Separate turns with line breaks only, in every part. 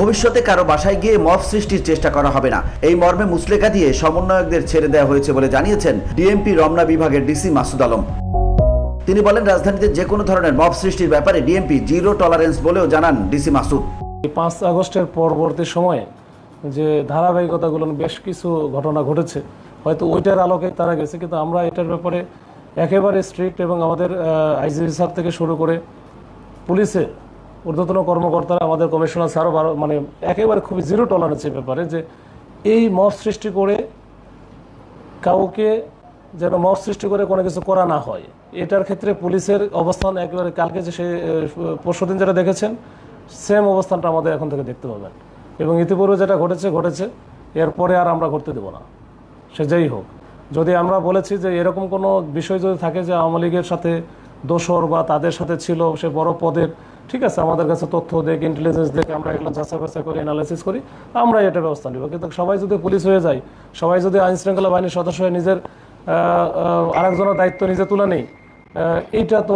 ভবিষ্যতে কারো বাসায় গিয়ে মব সৃষ্টির চেষ্টা করা হবে না, এই মর্মে মুচলেকা দিয়ে সমন্বয়কদের ছেড়ে দেওয়া হয়েছে বলে জানিয়েছেন ডিএমপি রমনা বিভাগের ডিসি মাসুদ আলম। তিনি বলেন, রাজধানীতে যে কোনো ধরনের মব সৃষ্টির ব্যাপারে ডিএমপি জিরো টলারেন্স বলেও জানান ডিসি মাসুদ।
5 আগস্টের পরবর্তী সময়ে যে ধারাবাহিকতাগুলো বেশ কিছু ঘটনা ঘটেছে, হয়তো ওইটার আলোকে তারা গেছে, কিন্তু আমরা এটার ব্যাপারে একেবারে স্ট্রিক্ট এবং আমাদের আইজিপি স্যার থেকে শুরু করে পুলিশের ঊর্ধ্বতন কর্মকর্তারা, আমাদের কমিশনার স্যারও মানে একেবারে খুবই জিরো টলারেন্সের ব্যাপারে যে এই মব সৃষ্টি করে কাউকে যেন মব সৃষ্টি করে কোনো কিছু করা না হয়, এটার ক্ষেত্রে পুলিশের অবস্থান একেবারে কালকে যে সে পরশুদিন যেটা দেখেছেন সেম অবস্থানটা আমাদের এখন থেকে দেখতে পাবেন। এবং ইতিপূর্বে যেটা ঘটেছে এরপরে আর আমরা করতে দেব না, সে যেই হোক। যদি আমরা বলেছি যে এরকম কোনো বিষয় যদি থাকে যে আওয়ামী লীগের সাথে দোসর বা তাদের সাথে ছিল সে বড় পদের, ঠিক আছে, আমাদের কাছে তথ্য দেখ, ইন্টেলিজেন্স দেখে আমরা এগুলো যাচাই বাছাই করি, অ্যানালাইসিস করি, আমরা এটা ব্যবস্থা নিব। কিন্তু সবাই যদি পুলিশ হয়ে যায়, সবাই যদি আইন শৃঙ্খলা বাহিনীর সদস্য হয়ে নিজের আরেকজনের দায়িত্ব নিজে তুলে নেই, এইটা তো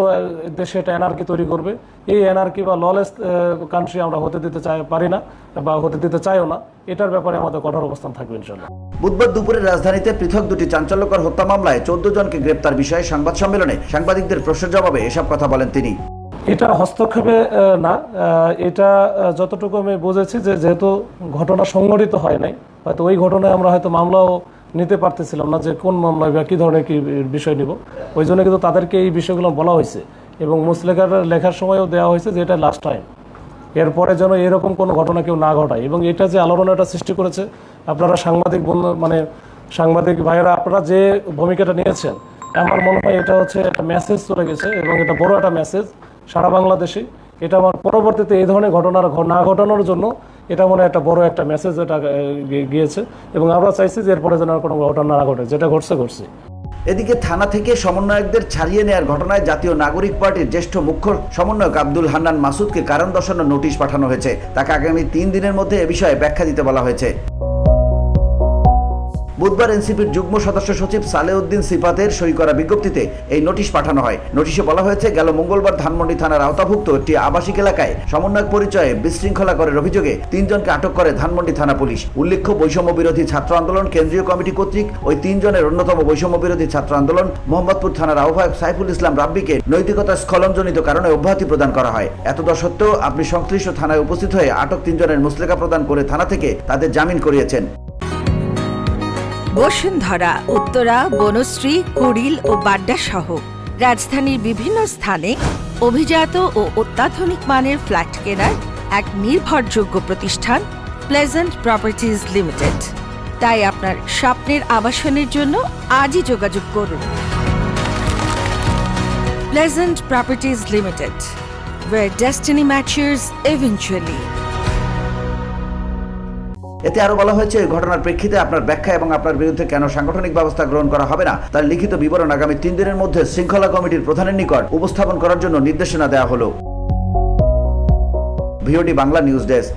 দেশে একটা এনআরকি তৈরি করবে। এই এনআরকি বা ললেস কান্ট্রি আমরা হতে দিতে পারি না বা হতে দিতে চাইও না। এটার ব্যাপারে আমাদের কঠোর অবস্থান থাকবে ইনশাআল্লাহ।
বুধবার দুপুরে রাজধানীতে পৃথক দুটি চাঞ্চল্যকর হত্যা মামলায় 14 জনকে গ্রেপ্তার বিষয়ে সংবাদ সম্মেলনে সাংবাদিকদের প্রশ্নের জবাবে এসব কথা বলেন তিনি।
এটা হস্তক্ষেপে না, এটা যতটুকু আমি বুঝেছি যে যেহেতু ঘটনা সংঘটিত হয় নাই, হয়তো ওই ঘটনায় আমরা হয়তো মামলাও নিতে পারতেছিলাম না যে কোন মামলায় বা কী ধরনের কী বিষয় নিব, ওই জন্য কিন্তু তাদেরকে এই বিষয়গুলো বলা হয়েছে এবং মুচলেকার লেখার সময়ও দেওয়া হয়েছে যে এটা লাস্ট টাইম, এরপরে যেন এরকম কোনো ঘটনা কেউ না ঘটায়। এবং এটা যে আলোড়নটা সৃষ্টি করেছে, আপনারা সাংবাদিক সাংবাদিক ভাইয়েরা আপনারা যে ভূমিকাটা নিয়েছেন, আমার মনে হয় এটা হচ্ছে একটা মেসেজ চলে গেছে এবং এটা বড় একটা মেসেজ সারা বাংলাদেশে। এটা আমার পরবর্তীতে এই ধরনের ঘটনা না ঘটানোর জন্য এটা মনে একটা বড় একটা মেসেজ এটা গিয়েছে এবং আমরা চাইছি যে এরপরে যেন কোনো ঘটনা না ঘটে, যেটা ঘটছে।
এদিকে থানা থেকে সমন্বয়কদের ছাড়িয়ে নেওয়ার ঘটনায় জাতীয় নাগরিক পার্টির জ্যেষ্ঠ মুখ্য সমন্বয়ক আব্দুল হান্নান মাসুদকে কারণ দর্শানোর নোটিশ পাঠানো হয়েছে। তাকে আগামী 3 দিনের মধ্যে এ বিষয়ে ব্যাখ্যা দিতে বলা হয়েছে। বুধবার এনসিপির যুগ্ম সদস্য সচিব সালেউদ্দিন সিফাতের সই করা বিজ্ঞপ্তিতে এই নোটিশ পাঠানো হয়। নোটিশে বলা হয়েছে, গেল মঙ্গলবার ধানমন্ডি থানার আওতাভুক্ত একটি আবাসিক এলাকায় সমন্বয়ক পরিচয়ে বিশৃঙ্খলা করার অভিযোগে 3 জনকে আটক করে ধানমন্ডি থানা পুলিশ। উল্লেখ্য, বৈষম্য বিরোধী ছাত্র আন্দোলন কেন্দ্রীয় কমিটি কর্তৃক ওই 3 জনের অন্যতম বৈষম্য বিরোধী ছাত্র আন্দোলন মোহাম্মদপুর থানার আহ্বায়ক সাইফুল ইসলাম রাব্বিকে নৈতিকতা স্খলনজনিত কারণে অব্যাহতি প্রদান করা হয়। এতদ সত্ত্বেও আপনি সংশ্লিষ্ট থানায় উপস্থিত হয়ে আটক 3 জনের মুচলেকা প্রদান করে থানা থেকে তাদের জামিন করিয়েছেন।
বসুন্ধরা, উত্তরা, বনশ্রী, কুড়িল ও বাড্ডা সহ রাজধানীর বিভিন্ন স্থানে অভিজাত ও অত্যাধুনিক মানের ফ্ল্যাট কেনার এক নির্ভরযোগ্য প্রতিষ্ঠান প্লেজেন্ট প্রপার্টিজ লিমিটেড। তাই আপনার স্বপ্নের আবাসনের জন্য আজই যোগাযোগ করুন। Pleasant properties limited, where destiny matures eventually.
এতে আরো বলা হয়েছে, এই ঘটনার প্রেক্ষিতে আপনার ব্যাখ্যা এবং আপনার বিরুদ্ধে কেন সাংগঠনিক ব্যবস্থা গ্রহণ করা হবে না তার লিখিত বিবরণ আগামী 3 দিনের মধ্যে শৃঙ্খলা কমিটির প্রধানের নিকট উপস্থাপন করার জন্য নির্দেশনা দেওয়া হলো। VOD Bangla news desk.